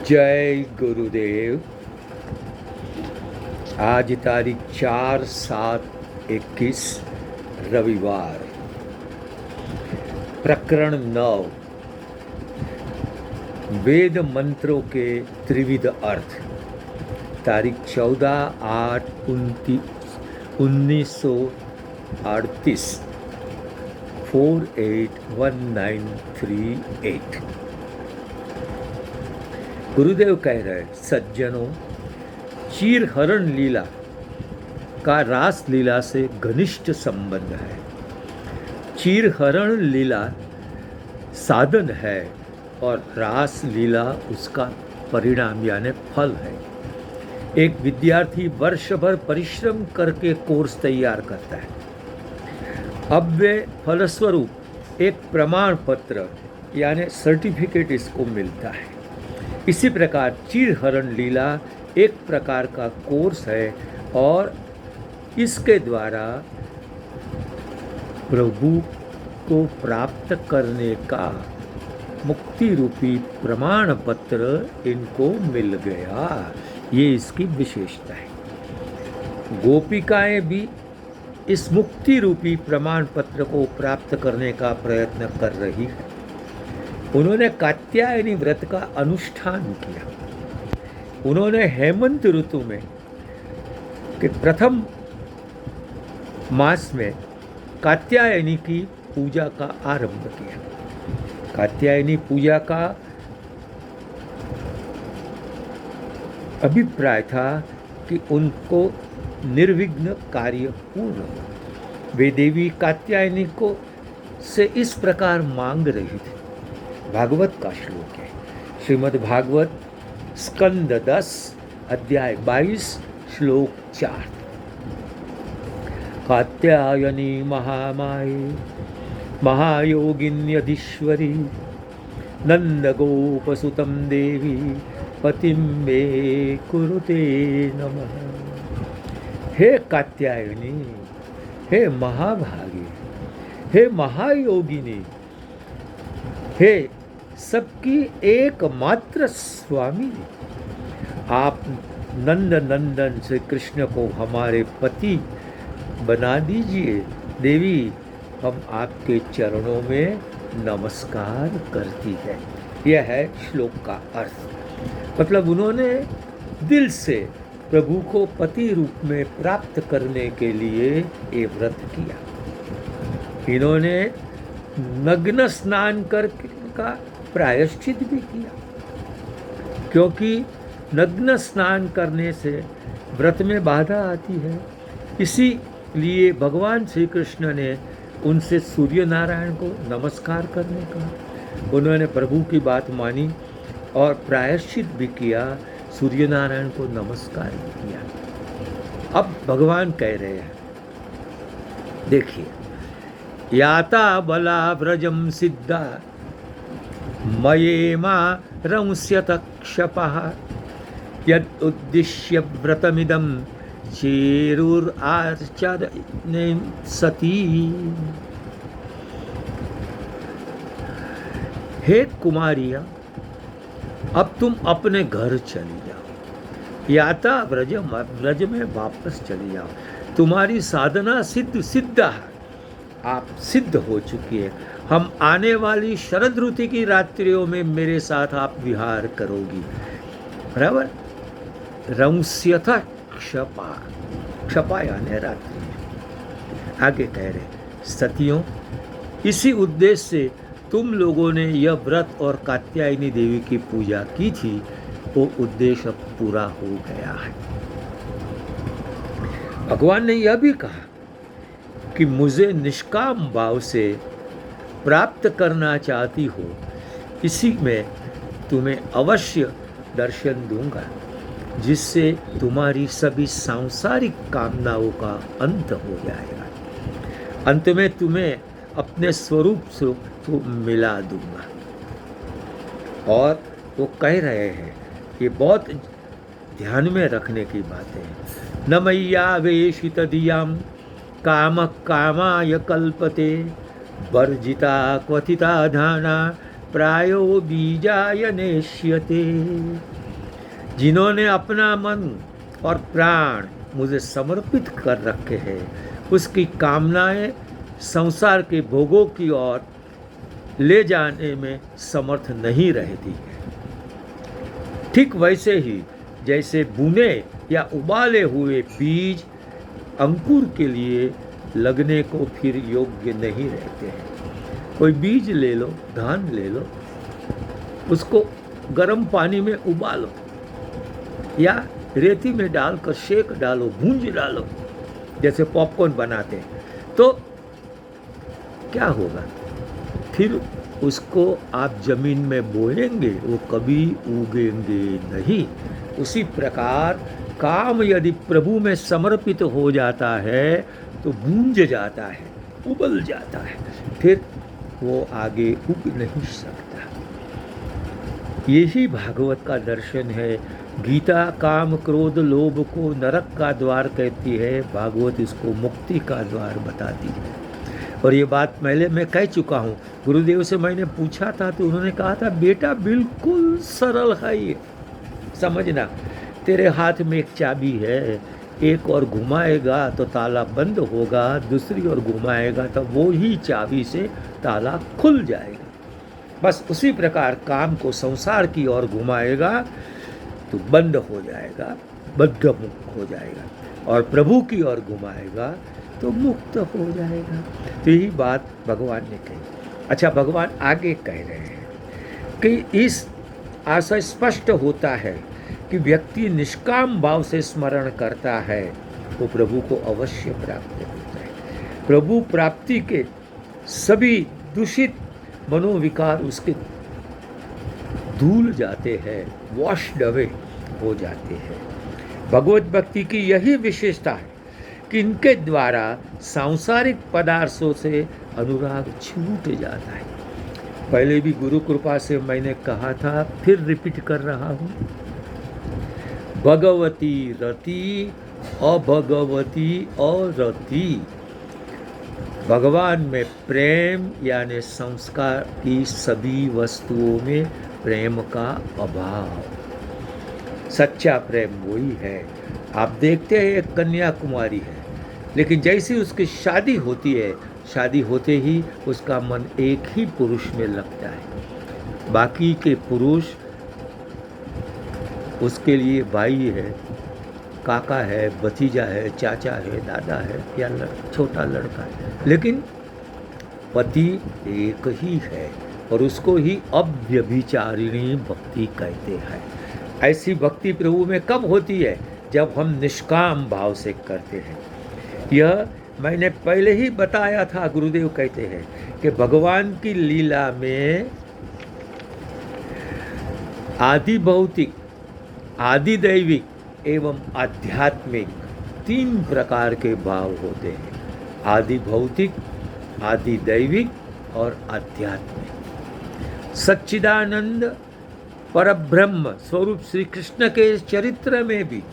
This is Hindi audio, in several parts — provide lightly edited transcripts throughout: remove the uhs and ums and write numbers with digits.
जय गुरुदेव। आज तारीख 4/7/21 रविवार। प्रकरण 9 वेद मंत्रों के त्रिविध अर्थ। तारीख 14/8/1938 481938। गुरुदेव कह रहे सज्जनों, चीरहरण लीला का रास लीला से घनिष्ठ संबंध है। चीरहरण लीला साधन है और रास लीला उसका परिणाम यानी फल है। एक विद्यार्थी वर्ष भर परिश्रम करके कोर्स तैयार करता है। अब वे फलस्वरूप एक प्रमाण पत्र यानी सर्टिफिकेट इसको मिलता है। इसी प्रकार चीरहरण लीला एक प्रकार का कोर्स है और इसके द्वारा प्रभु को प्राप्त करने का मुक्ति रूपी प्रमाण पत्र इनको मिल गया। ये इसकी विशेषता है। गोपिकाएं भी इस मुक्ति रूपी प्रमाण पत्र को प्राप्त करने का प्रयत्न कर रही है। उन्होंने कात्यायनी व्रत का अनुष्ठान किया। उन्होंने हेमंत ऋतु में के प्रथम मास में कात्यायनी की पूजा का आरंभ किया। कात्यायनी पूजा का अभिप्राय था कि उनको निर्विघ्न कार्य पूर्ण हो। वे देवी कात्यायनी को से इस प्रकार मांग रही थी। भागवत का श्लोक है। श्रीमद् भागवत स्कंद 10 अध्याय 22 श्लोक 4। कात्यायनी महामाये महायोगिन्यधीश्वरी नंदगोपसुतं देवी पतिं मे कुरुते नमः। हे कात्यायनी, हे महाभागी, हे महायोगिनी, हे सबकी एकमात्र स्वामी, आप नंद नंदन श्री कृष्ण को हमारे पति बना दीजिए। देवी, हम आपके चरणों में नमस्कार करती है। यह है श्लोक का अर्थ। मतलब उन्होंने दिल से प्रभु को पति रूप में प्राप्त करने के लिए ये व्रत किया। इन्होंने नग्न स्नान करके का प्रायश्चित भी किया, क्योंकि नग्न स्नान करने से व्रत में बाधा आती है। इसीलिए भगवान श्री कृष्ण ने उनसे सूर्य नारायण को नमस्कार करने का। उन्होंने प्रभु की बात मानी और प्रायश्चित भी किया, सूर्य नारायण को नमस्कार भी किया। अब भगवान कह रहे हैं, देखिए, याता बला व्रजम सिद्धा मयेमा रंस्यत क्षपः यद उद्दिश्य व्रतमिदं चेरुराचरणे सती। हे कुमारियां, अब तुम अपने घर चली जाओ। याता व्रज में वापस चली जाओ। तुम्हारी साधना सिद्ध है, आप सिद्ध हो चुकी है। हम आने वाली शरद ऋतु की रात्रियों में मेरे साथ आप विहार करोगी। बराबर। रंस्यथा क्षपा, क्षपा यानी रात्रि। आगे कह रहे सतियों, इसी उद्देश्य से तुम लोगों ने यह व्रत और कात्यायनी देवी की पूजा की थी। वो उद्देश्य पूरा हो गया है। भगवान ने यह भी कहा कि मुझे निष्काम भाव से प्राप्त करना चाहती हो, इसी में तुम्हें अवश्य दर्शन दूंगा, जिससे तुम्हारी सभी सांसारिक कामनाओं का अंत हो जाएगा। अंत में तुम्हें अपने स्वरूप से तो मिला दूंगा। और वो कह रहे हैं, ये बहुत ध्यान में रखने की बातें हैं। न मैया वेशित दियाम काम कामाय कल्पते वर्जिता क्वथिता धाना प्रायो बीजाय नेष्यते। जिन्होंने अपना मन और प्राण मुझे समर्पित कर रखे हैं, उसकी कामनाएं संसार के भोगों की ओर ले जाने में समर्थ नहीं रहती है। ठीक वैसे ही जैसे बुने या उबाले हुए बीज अंकुर के लिए लगने को फिर योग्य नहीं रहते हैं। कोई बीज ले लो, धान ले लो, उसको गर्म पानी में उबालो या रेती में डालकर शेक डालो, भूंज डालो, जैसे पॉपकॉर्न बनाते हैं, तो क्या होगा? फिर उसको आप जमीन में बोएंगे, वो कभी उगेंगे नहीं। उसी प्रकार काम यदि प्रभु में समर्पित हो जाता है तो गूंज जाता है, उबल जाता है, फिर वो आगे उग नहीं सकता। यही भागवत का दर्शन है। गीता काम क्रोध लोभ को नरक का द्वार कहती है, भागवत इसको मुक्ति का द्वार बताती है। और ये बात पहले मैं कह चुका हूँ। गुरुदेव से मैंने पूछा था तो उन्होंने कहा था, बेटा बिल्कुल सरल है ये, समझना। तेरे हाथ में एक चाबी है, एक और घुमाएगा तो ताला बंद होगा, दूसरी ओर घुमाएगा तो वो ही चाबी से ताला खुल जाएगा। बस उसी प्रकार काम को संसार की ओर घुमाएगा तो बंद हो जाएगा, बद्धमुक्त हो जाएगा, और प्रभु की ओर घुमाएगा तो मुक्त हो जाएगा। तो यही बात भगवान ने कही। अच्छा, भगवान आगे कह रहे हैं कि इस आशय स्पष्ट होता है कि व्यक्ति निष्काम भाव से स्मरण करता है वो प्रभु को अवश्य प्राप्त होता है। प्रभु प्राप्ति के सभी दूषित मनोविकार उसके धूल जाते हैं, वॉश्ड अवे हो जाते हैं। भगवत भक्ति की यही विशेषता है कि इनके द्वारा सांसारिक पदार्थों से अनुराग छूट जाता है। पहले भी गुरु कृपा से मैंने कहा था, फिर रिपीट कर रहा हूँ, भगवती रति अभगवती अरति। भगवान में प्रेम यानी संस्कार की सभी वस्तुओं में प्रेम का अभाव। सच्चा प्रेम वही है। आप देखते हैं एक कन्याकुमारी है, लेकिन जैसे उसकी शादी होती है, शादी होते ही उसका मन एक ही पुरुष में लगता है। बाकी के पुरुष उसके लिए भाई है, काका है, भतीजा है, चाचा है, दादा है या छोटा लड़का है, लेकिन पति एक ही है और उसको ही अव्यभिचारिणी भक्ति कहते हैं। ऐसी भक्ति प्रभु में कब होती है? जब हम निष्काम भाव से करते हैं। यह मैंने पहले ही बताया था। गुरुदेव कहते हैं कि भगवान की लीला में आदि भौतिक, आदि दैविक एवं आध्यात्मिक तीन प्रकार के भाव होते हैं। आदि भौतिक, आदि दैविक और आध्यात्मिक। सच्चिदानंद परब्रह्म स्वरूप श्री कृष्ण के चरित्र में भी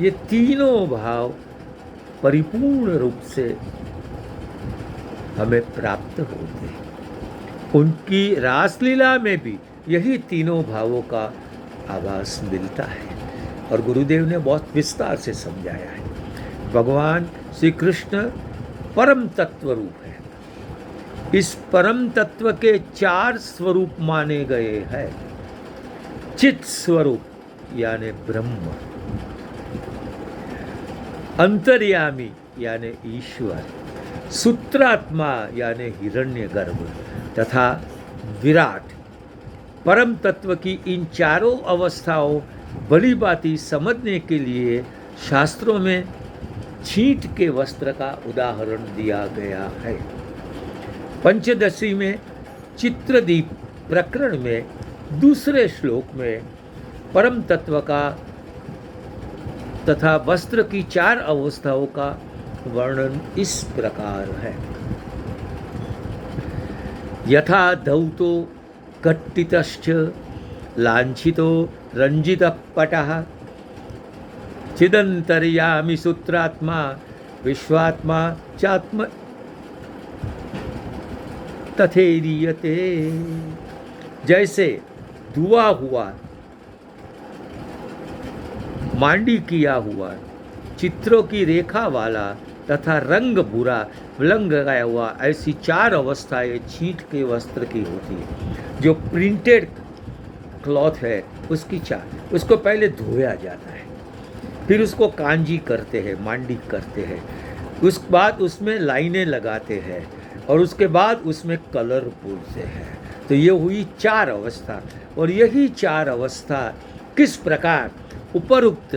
ये तीनों भाव परिपूर्ण रूप से हमें प्राप्त होते हैं। उनकी रासलीला में भी यही तीनों भावों का आभास मिलता है और गुरुदेव ने बहुत विस्तार से समझाया है। भगवान श्री कृष्ण परम तत्व रूप है। इस परम तत्व के चार स्वरूप माने गए हैं। चित स्वरूप यानी ब्रह्म, अंतर्यामी यानी ईश्वर, सूत्रात्मा यानी हिरण्यगर्भ तथा विराट। परम तत्व की इन चारों अवस्थाओं भली भांति समझने के लिए शास्त्रों में छींट के वस्त्र का उदाहरण दिया गया है। पंचदशी में चित्रदीप प्रकरण में दूसरे श्लोक में परम तत्व का तथा वस्त्र की चार अवस्थाओं का वर्णन इस प्रकार है। यथा धौतो कट्टितश्च लांछितो रंजितः पटः चिदंतर्यामि सूत्रात्मा विश्वात्मा चात्म तथेरियते। जैसे धुआ हुआ, मांडी किया हुआ, चित्रों की रेखा वाला तथा रंग भूरा विलंग गया हुआ, ऐसी 4 अवस्थाएं छींट के वस्त्र की होती है। जो प्रिंटेड क्लॉथ है उसकी 4, उसको पहले धोया जाता है, फिर उसको कांजी करते हैं, मांडी करते हैं, उस बाद उसमें लाइनें लगाते हैं और उसके बाद उसमें कलर पूरते हैं। तो ये हुई 4 अवस्था। और यही 4 अवस्था किस प्रकार उपरुक्त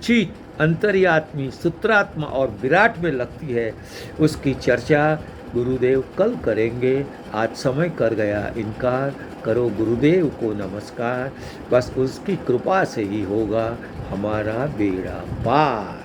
चित, अंतर्यात्मी, सूत्रात्मा और विराट में लगती है, उसकी चर्चा गुरुदेव कल करेंगे। आज समय कर गया, इनकार करो गुरुदेव को नमस्कार। बस उसकी कृपा से ही होगा हमारा बेड़ा पार।